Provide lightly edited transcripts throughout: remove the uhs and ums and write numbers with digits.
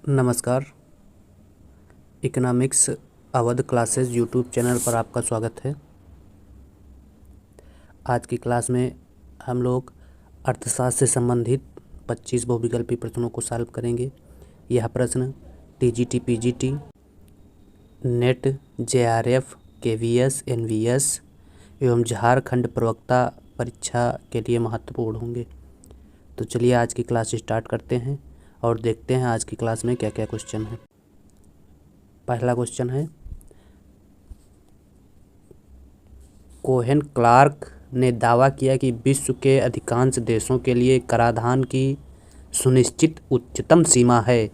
नमस्कार। Economics Awadh classes YouTube channel पर आपका स्वागत है। आज की क्लास में हम लोग अर्थशास्त्र से संबंधित 25 बहुविकल्पी प्रश्नों को सॉल्व करेंगे। यह प्रश्न TGT, PGT, NET, JRF, KVS, NVS एवं झारखंड प्रवक्ता परीक्षा के लिए महत्वपूर्ण होंगे। तो चलिए आज की क्लास स्टार्ट करते हैं और देखते हैं आज की क्लास में क्या क्या क्वेश्चन है। पहला क्वेश्चन है, कोहेन क्लार्क ने दावा किया कि विश्व के अधिकांश देशों के लिए कराधान की सुनिश्चित उच्चतम सीमा है।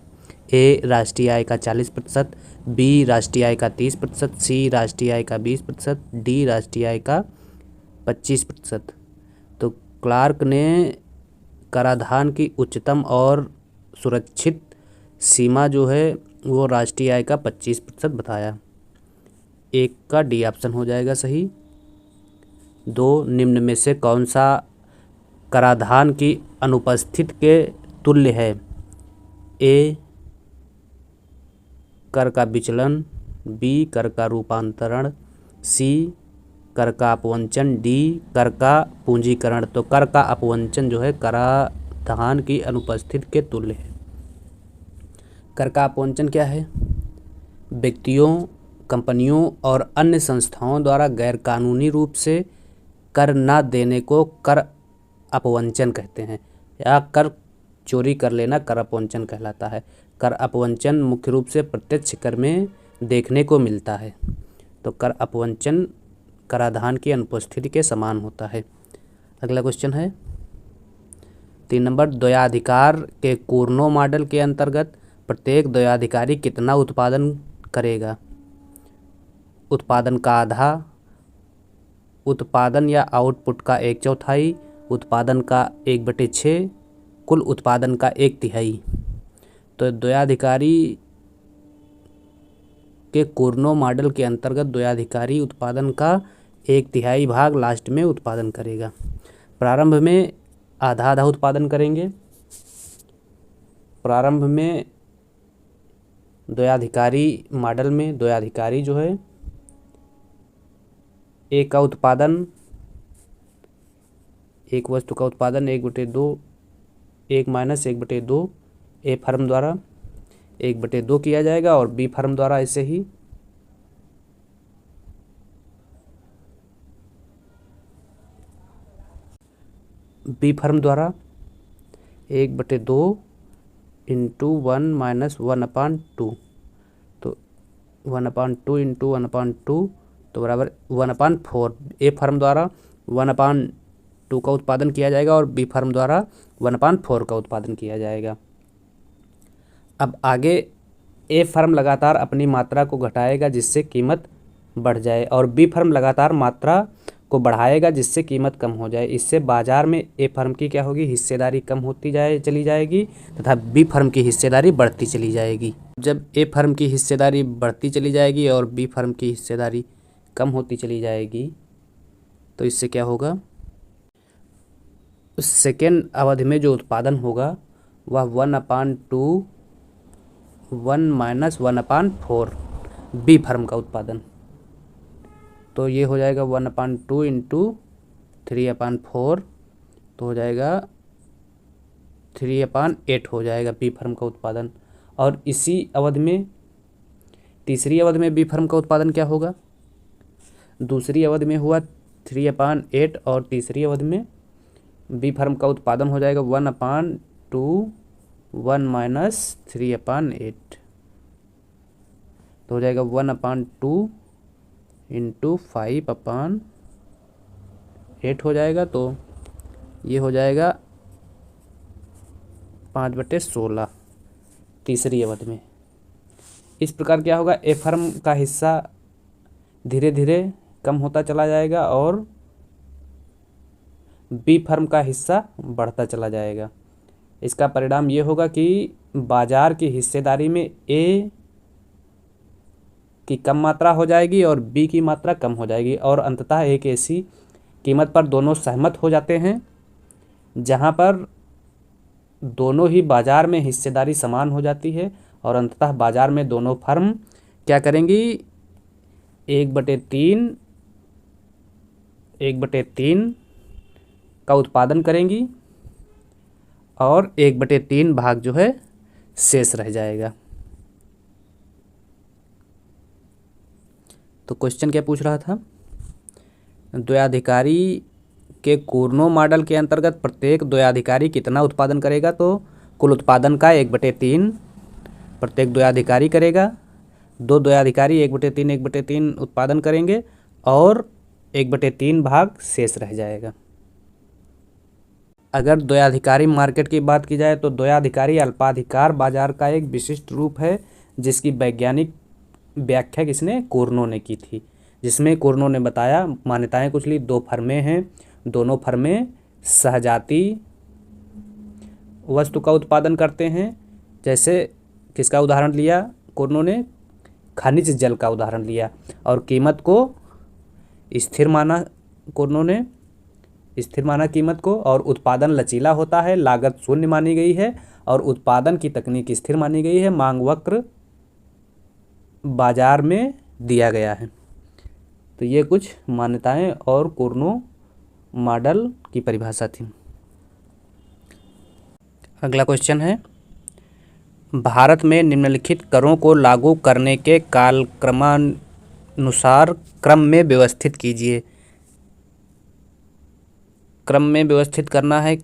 ए राष्ट्रीय आय का 40%, बी राष्ट्रीय आय का 30%, सी राष्ट्रीय आय का 20%, डी राष्ट्रीय आय का 25%। तो क्लार्क ने कराधान की उच्चतम और सुरक्षित सीमा जो है वो राष्ट्रीय आय का 25% बताया। एक का डी ऑप्शन हो जाएगा सही। दो, निम्न में से कौन सा कराधान की अनुपस्थित के तुल्य है? ए कर का विचलन, बी कर का रूपांतरण, सी कर का अपवंचन, डी कर का पूंजीकरण। तो कर का अपवंचन जो है कराधान की अनुपस्थित के तुल्य है। कर का अपवंचन क्या है? व्यक्तियों, कंपनियों और अन्य संस्थाओं द्वारा गैरकानूनी रूप से कर न देने को कर अपवंचन कहते हैं, या कर चोरी कर लेना कर अपवंचन कहलाता है। कर अपवंचन मुख्य रूप से प्रत्यक्ष कर में देखने को मिलता है। तो कर अपवंचन कराधान की अनुपस्थिति के समान होता है। अगला क्वेश्चन है 3 नंबर, द्वयाधिकार के कूर्नो मॉडल के अंतर्गत प्रत्येक द्वयाधिकारी कितना उत्पादन करेगा? उत्पादन का आधा, उत्पादन या आउटपुट का 1/4, उत्पादन का 1/6, कुल उत्पादन का 1/3। तो द्वयाधिकारी के कूर्नो मॉडल के अंतर्गत द्वयाधिकारी उत्पादन का 1/3 भाग लास्ट में उत्पादन करेगा। प्रारंभ में आधा आधा उत्पादन करेंगे। प्रारंभ में द्वयाधिकारी मॉडल में द्वयाधिकारी जो है एक का उत्पादन, एक वस्तु का उत्पादन 1/2, 1-1/2 ए फर्म द्वारा 1/2 किया जाएगा और बी फर्म द्वारा ऐसे ही बी फर्म द्वारा 1/2 इंटू 1-1/2। तो 1/2 इंटू 1/2 तो बराबर 1/4। ए फर्म द्वारा 1/2 का उत्पादन किया जाएगा और बी फर्म द्वारा 1/4 का उत्पादन किया जाएगा। अब आगे ए फर्म लगातार अपनी मात्रा को घटाएगा जिससे कीमत बढ़ जाए, और बी फर्म लगातार मात्रा को बढ़ाएगा जिससे कीमत कम हो जाए। इससे बाजार में ए फर्म की क्या होगी? हिस्सेदारी कम होती चली जाएगी तथा बी फर्म की हिस्सेदारी बढ़ती चली जाएगी। जब ए फर्म की हिस्सेदारी बढ़ती चली जाएगी और बी फर्म की हिस्सेदारी कम होती चली जाएगी तो इससे क्या होगा? उस सेकेंड अवधि में जो उत्पादन होगा वह 1/2 1-1/4 बी फर्म का उत्पादन। तो ये हो जाएगा 1/2 इंटू 3/4 तो हो जाएगा 3/8 हो जाएगा बी फर्म का उत्पादन। और इसी अवधि में तीसरी अवधि में बी फर्म का उत्पादन क्या होगा? दूसरी अवधि में हुआ 3/8 और तीसरी अवधि में बी फर्म का उत्पादन हो जाएगा 1/2 1-3/8 तो हो जाएगा 1/2 इंटू 5/8 हो जाएगा। तो ये हो जाएगा 5/16 तीसरी अवधि में। इस प्रकार क्या होगा? ए फर्म का हिस्सा धीरे धीरे कम होता चला जाएगा और बी फर्म का हिस्सा बढ़ता चला जाएगा। इसका परिणाम ये होगा कि बाजार की हिस्सेदारी में ए की कम मात्रा हो जाएगी और बी की मात्रा कम हो जाएगी, और अंततः एक ऐसी कीमत पर दोनों सहमत हो जाते हैं जहां पर दोनों ही बाजार में हिस्सेदारी समान हो जाती है और अंततः बाजार में दोनों फर्म क्या करेंगी, 1/3 का उत्पादन करेंगी और 1/3 भाग जो है शेष रह जाएगा। तो क्वेश्चन क्या पूछ रहा था, द्वयाधिकारी के कूर्नो मॉडल के अंतर्गत प्रत्येक द्वयाधिकारी कितना उत्पादन करेगा, तो कुल उत्पादन का 1/3 प्रत्येक द्वयाधिकारी करेगा। 2 द्वयाधिकारी 1/3 उत्पादन करेंगे और 1/3 भाग शेष रह जाएगा। अगर द्वयाधिकारी मार्केट की बात की जाए तो द्वयाधिकारी अल्पाधिकार बाजार का एक विशिष्ट रूप है जिसकी वैज्ञानिक व्याख्या किसने, कूर्नो ने की थी, जिसमें कूर्नो ने बताया मान्यताएं कुछ ली। 2 फर्में हैं, दोनों फर्में सहजाती वस्तु का उत्पादन करते हैं। जैसे किसका उदाहरण लिया कूर्नो ने, खनिज जल का उदाहरण लिया, और कीमत को स्थिर माना कूर्नो ने, स्थिर माना कीमत को, और उत्पादन लचीला होता है, लागत शून्य मानी गई है और उत्पादन की तकनीक स्थिर मानी गई है, मांग वक्र बाजार में दिया गया है। तो ये कुछ मान्यताएं और कूर्नो मॉडल की परिभाषा थी। अगला क्वेश्चन है, भारत में निम्नलिखित करों को लागू करने के कालक्रमानुसार क्रम में व्यवस्थित कीजिए। क्रम में व्यवस्थित करना है,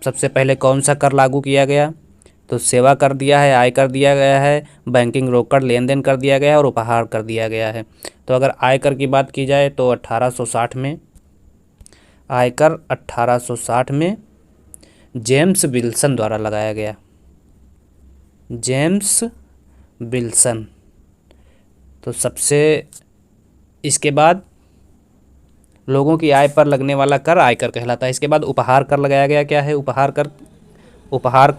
सबसे पहले कौन सा कर लागू किया गया, तो सेवा कर दिया है, आयकर दिया गया है, बैंकिंग रोकड़ लेन देन कर दिया गया है और उपहार कर दिया गया है। तो अगर आयकर की बात की जाए तो 1860 में आयकर 1860 में जेम्स विल्सन द्वारा लगाया गया, जेम्स विल्सन। तो सबसे इसके बाद लोगों की आय पर लगने वाला कर आयकर कहलाता है। इसके बाद उपहार कर लगाया गया, क्या है उपहार कर, उपहार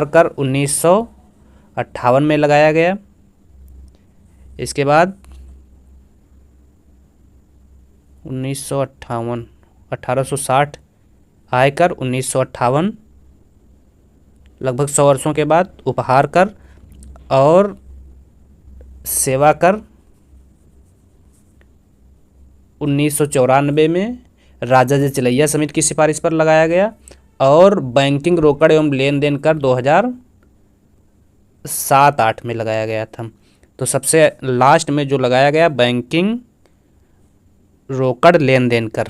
कर 1958 में लगाया गया। इसके बाद 1958, 1860 आयकर, 1958 लगभग 100 वर्षों के बाद उपहार कर और सेवा कर 1994 में राजा जी चिलैया समिति की सिफारिश पर लगाया गया और बैंकिंग रोकड़ एवं लेन देन कर 2007-8 में लगाया गया था। तो सबसे लास्ट में जो लगाया गया बैंकिंग रोकड़ लेन देन कर,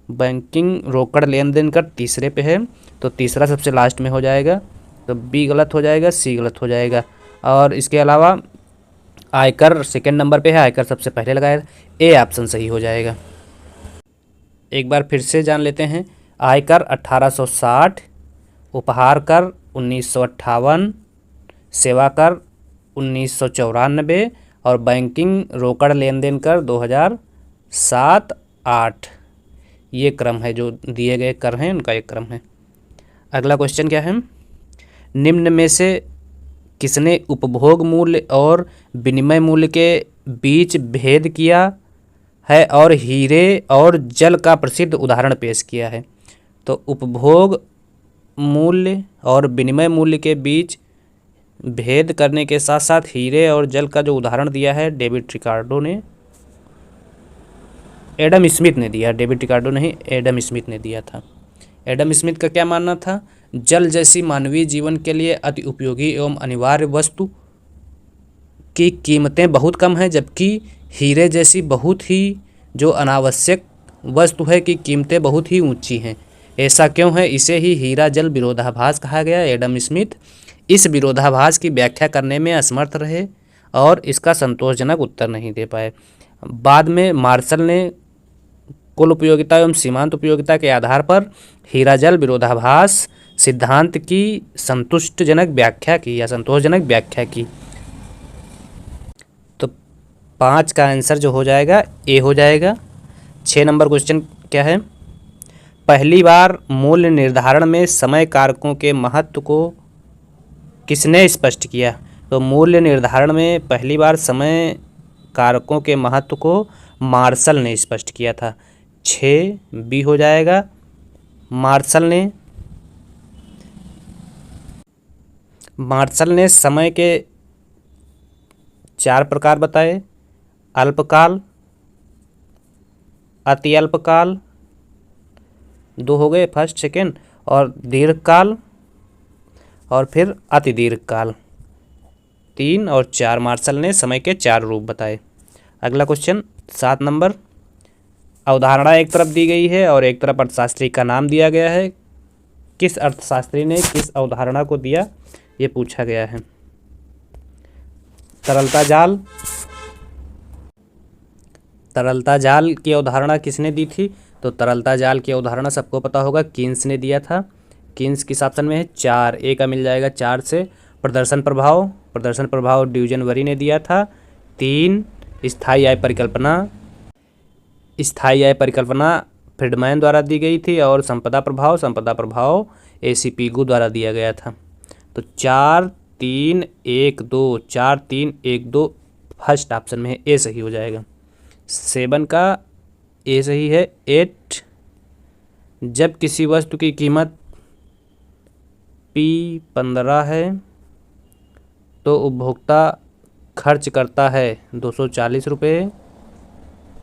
बैंकिंग रोकड़ लेन देन कर तीसरे पे है, तो तीसरा सबसे लास्ट में हो जाएगा। तो बी गलत हो जाएगा, सी गलत हो जाएगा। और इसके अलावा आयकर सेकंड नंबर पे है, आयकर सबसे पहले लगाया, ए ऑप्शन सही हो जाएगा। एक बार फिर से जान लेते हैं, आयकर 1860, उपहार कर 1958, सेवा कर 1994 और बैंकिंग रोकड़ लेन देन कर 2007-8। ये क्रम है, जो दिए गए कर हैं उनका एक क्रम है। अगला क्वेश्चन क्या है, निम्न में से किसने उपभोग मूल्य और विनिमय मूल्य के बीच भेद किया है और हीरे और जल का प्रसिद्ध उदाहरण पेश किया है। तो उपभोग मूल्य और विनिमय मूल्य के बीच भेद करने के साथ साथ हीरे और जल का जो उदाहरण दिया है डेविड रिकार्डो ने, एडम स्मिथ ने दिया, डेविड रिकार्डो नहीं, एडम स्मिथ ने दिया था। एडम स्मिथ का क्या मानना था, जल जैसी मानवीय जीवन के लिए अति उपयोगी एवं अनिवार्य वस्तु की कीमतें बहुत कम हैं, जबकि हीरे जैसी बहुत ही जो अनावश्यक वस्तु है की कीमतें बहुत ही ऊंची हैं। ऐसा क्यों है, इसे ही हीरा जल विरोधाभास कहा गया। एडम स्मिथ इस विरोधाभास की व्याख्या करने में असमर्थ रहे और इसका संतोषजनक उत्तर नहीं दे पाए। बाद में मार्शल ने कुल उपयोगिता एवं सीमांत उपयोगिता के आधार पर हीरा जल विरोधाभास सिद्धांत की संतुष्टजनक व्याख्या की या संतोषजनक व्याख्या की। तो 5 का आंसर जो हो जाएगा ए हो जाएगा। 6 नंबर क्वेश्चन क्या है, पहली बार मूल्य निर्धारण में समय कारकों के महत्व को किसने स्पष्ट किया। तो मूल्य निर्धारण में पहली बार समय कारकों के महत्व को मार्शल ने स्पष्ट किया था। 6 बी हो जाएगा, मार्शल ने मार्शल ने समय के 4 प्रकार बताए। अल्पकाल, अति अल्पकाल, 2 हो गए, फर्स्ट सेकेंड, और दीर्घकाल, और फिर अति दीर्घकाल। 3 और 4 मार्शल ने समय के 4 रूप बताए। अगला क्वेश्चन 7 नंबर। अवधारणा एक तरफ दी गई है और एक तरफ अर्थशास्त्री का नाम दिया गया है। किस अर्थशास्त्री ने किस अवधारणा को दिया, ये पूछा गया है। तरलता जाल, तरलता जाल की अवधारणा किसने दी थी? तो तरलता जाल की अवधारणा सबको पता होगा, कीन्स ने दिया था। कीन्स किस ऑप्शन में है? 4, ए का मिल जाएगा 4 से। प्रदर्शन प्रभाव, प्रदर्शन प्रभाव ड्यूजनबरी ने दिया था। 3 स्थायी आय परिकल्पना, स्थायी आय परिकल्पना फ्रीडमैन द्वारा दी गई थी। और संपदा प्रभाव, संपदा प्रभाव AC पीगू द्वारा दिया गया था। तो 4 3 1 2, 4 3 1 2 फर्स्ट ऑप्शन में है, ए सही हो जाएगा। 7 का ए सही है। 8, जब किसी वस्तु की कीमत P15 है तो उपभोक्ता खर्च करता है 240 रुपये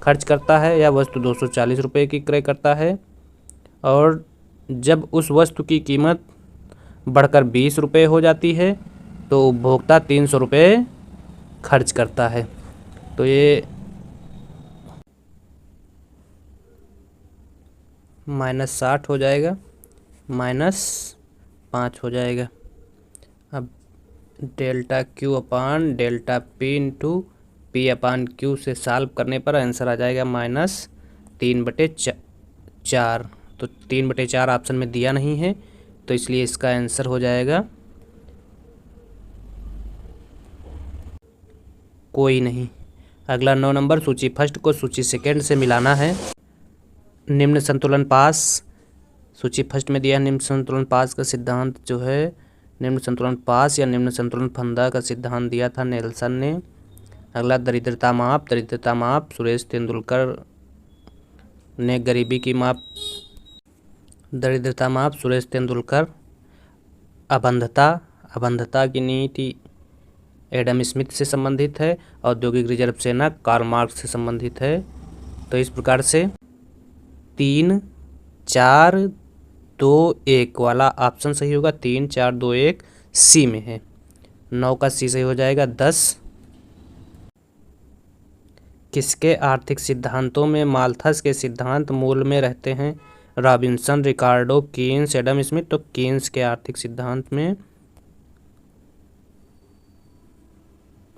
खर्च करता है, या वस्तु 240 रुपये की क्रय करता है। और जब उस वस्तु की कीमत बढ़कर 20 रुपये हो जाती है तो उपभोक्ता 300 रुपये खर्च करता है। तो ये -60 हो जाएगा, -5 हो जाएगा। अब डेल्टा Q अपान डेल्टा P इंटू P अपान Q से सॉल्व करने पर आंसर आ जाएगा -3/4। तो 3/4 ऑप्शन में दिया नहीं है, तो इसलिए इसका आंसर हो जाएगा कोई नहीं। अगला 9 नंबर। सूची फर्स्ट को सूची सेकेंड से मिलाना है। निम्न संतुलन पास, सूची फर्स्ट में दिया है निम्न संतुलन पास का सिद्धांत जो है, निम्न संतुलन पास या निम्न संतुलन फंदा का सिद्धांत दिया था नेल्सन ने। अगला दरिद्रता माप, दरिद्रता माप सुरेश तेंदुलकर ने गरीबी की माप, दरिद्रता माप सुरेश तेंदुलकर। अबंधता, अबंधता की नीति एडम स्मिथ से संबंधित है। औद्योगिक रिजर्व सेना कार्ल मार्क्स से संबंधित है। तो इस प्रकार से 3 4 2 1 वाला ऑप्शन सही होगा। 3 4 2 1 सी में है। 9 का सी सही हो जाएगा। 10, किसके आर्थिक सिद्धांतों में माल्थस के सिद्धांत मूल में रहते हैं? रॉबिन्सन, रिकार्डो, कीन्स, एडम स्मिथ। तो कीन्स के आर्थिक सिद्धांत में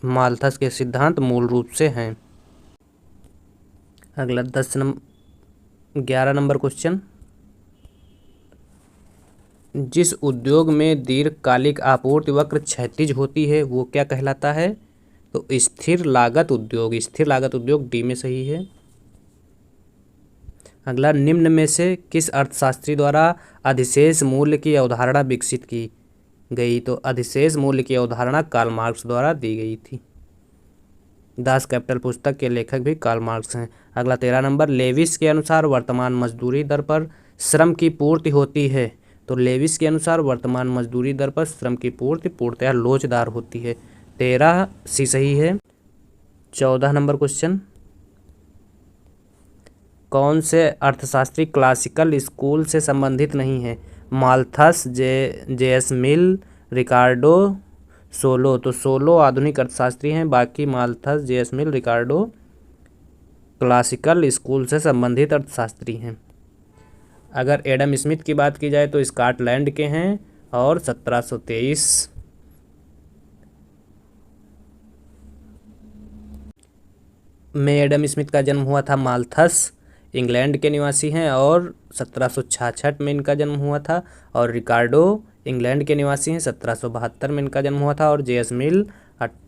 माल्थस के सिद्धांत मूल रूप से हैं। अगला 11 नंबर क्वेश्चन। जिस उद्योग में दीर्घकालिक आपूर्ति वक्र क्षैतिज होती है वो क्या कहलाता है? तो स्थिर लागत उद्योग, स्थिर लागत उद्योग डी में सही है। अगला, निम्न में से किस अर्थशास्त्री द्वारा अधिशेष मूल्य की अवधारणा विकसित की गई? तो अधिशेष मूल्य की अवधारणा कार्ल मार्क्स द्वारा दी गई थी। दास कैपिटल पुस्तक के लेखक भी कार्ल मार्क्स हैं। अगला 13 नंबर। लेविस के अनुसार वर्तमान मजदूरी दर पर श्रम की पूर्ति होती है। तो लेविस के अनुसार वर्तमान मजदूरी दर पर श्रम की पूर्ति पूर्णतः लोचदार होती है। 13 सी सही है। 14 नंबर क्वेश्चन। कौन से अर्थशास्त्री क्लासिकल स्कूल से संबंधित नहीं है? Malthus, J.S. मिल, रिकार्डो, सोलो। तो सोलो आधुनिक अर्थशास्त्री हैं, बाकी माल्थस, J.S. मिल, रिकार्डो क्लासिकल स्कूल से संबंधित अर्थशास्त्री हैं। अगर एडम स्मिथ की बात की जाए तो स्कॉटलैंड के हैं और 1723 में एडम स्मिथ का जन्म हुआ था। माल्थस इंग्लैंड के निवासी हैं और 1766 में इनका जन्म हुआ था। और रिकार्डो इंग्लैंड के निवासी हैं, 1772 में इनका जन्म हुआ था। और J.S. मिल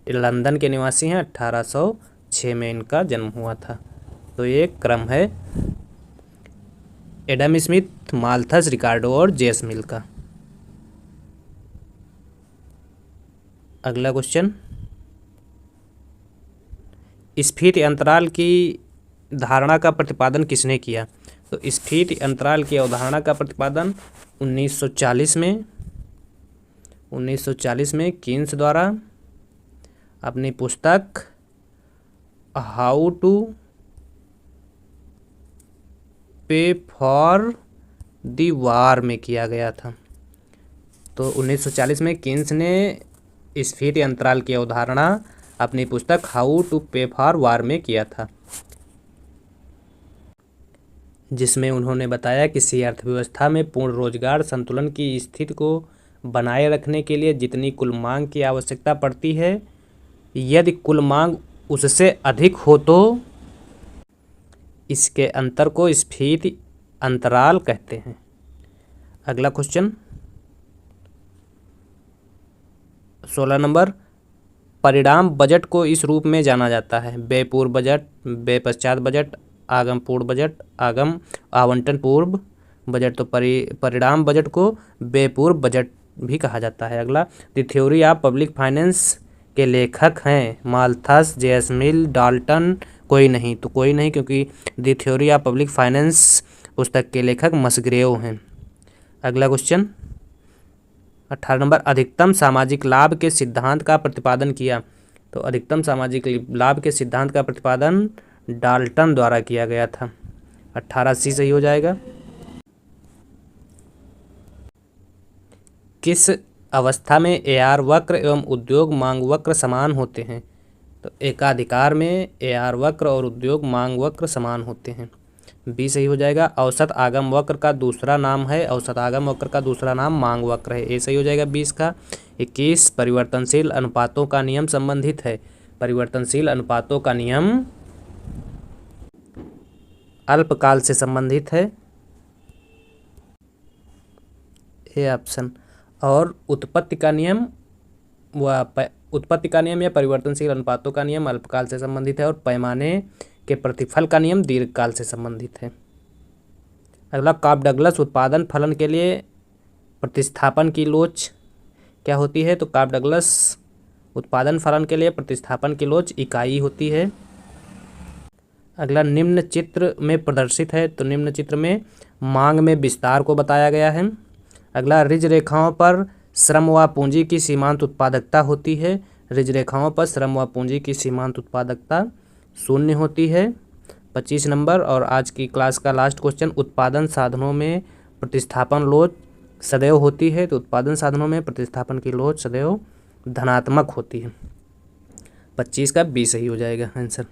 लंदन के निवासी हैं, 1806 में इनका जन्म हुआ था। तो ये क्रम है एडम स्मिथ, माल्थस, रिकार्डो और J.S. मिल का। अगला क्वेश्चन। स्फीति अंतराल की धारणा का प्रतिपादन किसने किया? तो स्फीति अंतराल की अवधारणा का प्रतिपादन 1940 में 1940 में कीन्स द्वारा अपनी पुस्तक हाउ टू पे फॉर द वार में किया गया था। तो 1940 में कीन्स ने स्फीति अंतराल की अवधारणा अपनी पुस्तक हाउ टू पे फॉर वार में किया था, जिसमें उन्होंने बताया कि किसी अर्थव्यवस्था में पूर्ण रोजगार संतुलन की स्थिति को बनाए रखने के लिए जितनी कुल मांग की आवश्यकता पड़ती है, यदि कुल मांग उससे अधिक हो तो इसके अंतर को स्फीति अंतराल कहते हैं। अगला क्वेश्चन 16 नंबर, परिणाम बजट को इस रूप में जाना जाता है: व्यय पूर्व बजट, व्यय पश्चात बजट, आगम पूर्व बजट, आगम आवंटन पूर्व बजट। तो परिणाम बजट को व्यय पूर्व बजट भी कहा जाता है। अगला, the theory of public finance के लेखक हैं माल्थस, जेएस मिल, डाल्टन। कोई नहीं, तो कोई नहीं, क्योंकि the theory of public finance पुस्तक के लेखक मसग्रेव हैं। अगला क्वेश्चन 18 नंबर, अधिकतम सामाजिक लाभ के सिद्धांत का प्रतिपादन किया। तो अधिकतम सामाजिक लाभ के सिद्धांत का प्रतिपादन डाल्टन द्वारा किया गया था। 18C सही हो जाएगा। किस अवस्था में AR वक्र एवं उद्योग मांग वक्र समान होते हैं? तो एकाधिकार में AR वक्र और उद्योग मांग वक्र समान होते हैं। B सही हो जाएगा। औसत आगम वक्र का दूसरा नाम है, औसत आगम वक्र का दूसरा नाम मांग वक्र है। A सही हो जाएगा 20 का। 21, परिवर्तनशील अनुपातों का नियम संबंधित है। परिवर्तनशील अनुपातों का नियम अल्पकाल से संबंधित है, ये ऑप्शन। और उत्पत्ति का नियम या परिवर्तनशील अनुपातों का नियम अल्पकाल से संबंधित है, और पैमाने के प्रतिफल का नियम दीर्घकाल से संबंधित है। अगला, कॉप डगलस उत्पादन फलन के लिए प्रतिस्थापन की लोच क्या होती है? तो कॉप डगलस उत्पादन फलन के लिए प्रतिस्थापन की लोच इकाई होती है। अगला, निम्न चित्र में प्रदर्शित है। तो निम्न चित्र में मांग में विस्तार को बताया गया है। अगला, रिज रेखाओं पर श्रम व पूंजी की सीमांत उत्पादकता होती है। रिज रेखाओं पर श्रम व पूंजी की सीमांत उत्पादकता 0 होती है। 25 नंबर और आज की क्लास का लास्ट क्वेश्चन, उत्पादन साधनों में प्रतिस्थापन लोच सदैव होती है। तो उत्पादन साधनों में प्रतिस्थापन की लोच सदैव धनात्मक होती है। 25 का B सही हो जाएगा आंसर।